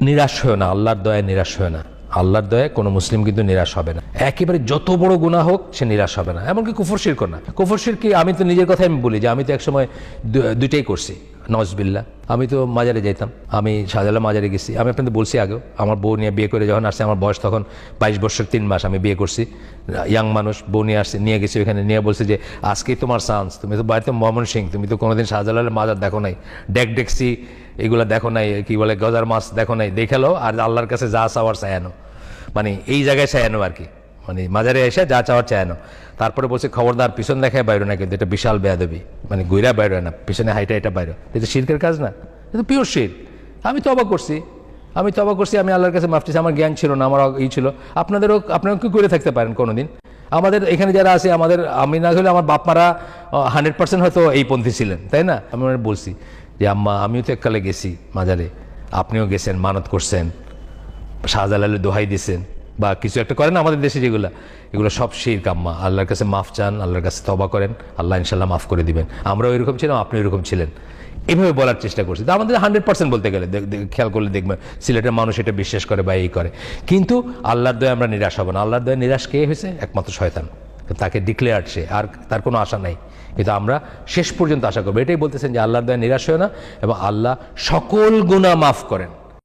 নিরাশ হয় না, আল্লাহর দয়ায় নিরাশ হয় না। আল্লাহর দয়ায় কোনো মুসলিম কিন্তু নিরাশ হবে না। একেবারে যত বড় গুনাহ হোক সে নিরাশ হবে না। এমনকি কুফর শিরক না। কুফর শিরক কি, আমি তো নিজের কথাই আমি বলি যে আমি তো একসময় দুইটাই করছি, নওয়াজবিল্লাহ। আমি তো মাজারে যাইতাম, আমি শাহজালাল মাজারে গেছি। আমি আপনাদের বলছি আগেও, আমার বউ নিয়ে বিয়ে করে যখন আসছে, আমার বয়স তখন 22 বছর 3 মাস, আমি বিয়ে করছি। ইয়াং মানুষ, বউ নিয়ে আসছে, নিয়ে গেছি ওখানে, নিয়ে বলছে যে আজকেই তোমার চান্স, তুমি তো বাড়িতে ময়মনসিং, তুমি তো কোনোদিন শাহজালালের মাজার দেখো নাই, ডেকসি এগুলো দেখো নাই, কি বলে গজার মাছ দেখো নাই, দেখালো আর আল্লাহর কাছে যা চাওয়ার চায়ানো, মানে এই জায়গায় চায়ানো আর কি, মানে মাজারে এসে যা চাওয়ার চায়ানো। তারপরে বলছে খবরদার পিছন দেখায় বাইরে না, কিন্তু এটা বিশাল বেয়াদবি, মানে গইরা বাইরে না, পিছনে হাইটা এটা বাইরে, এটা শিরকের কাজ না, এটা পিওর শির। আমি তওবা করছি, আমি আল্লাহর কাছে মাফ চাইছি। আমার জ্ঞান ছিল না, আমার ই ছিল। আপনারা কি করে থাকতে পারেন কোনোদিন? আমাদের এখানে যারা আছে, আমি না হলে আমার বাপ মারা 100% হয়তো এই পন্থী ছিলেন, তাই না? আমি বলছি যে আম্মা, আমিও তো এককালে গেছি মাজারে, আপনিও গেছেন, মানত করছেন, শাহজালালের দোহাই দিছেন বা কিছু একটা করেন আমাদের দেশে, এগুলো সব শিরক আম্মা। আল্লাহর কাছে মাফ চান, আল্লাহর কাছে তওবা করেন, আল্লাহ ইনশাল্লাহ মাফ করে দিবেন। আমরাও এরকম ছিলাম, আপনি এরকম ছিলেন, এভাবে বলার চেষ্টা করছি। তো আমাদের 100% বলতে গেলে খেয়াল করলে দেখবেন সিলেটের মানুষ এটা বিশ্বাস করে বা এই করে। কিন্তু আল্লাহর দয়ায় আমরা নিরাশ হব না। আল্লাহর দয়ায় নিরাশ কে হয়েছে? একমাত্র শয়তান। তাকে ডিক্লেয়ার্ড, সে আর তার কোনো আশা নাই। কিন্তু আমরা শেষ পর্যন্ত আশা করবো। এটাই বলতেছেন যে আল্লাহর দয়ায় নিরাশ হয় না এবং আল্লাহ সকল গুনাহ মাফ করেন।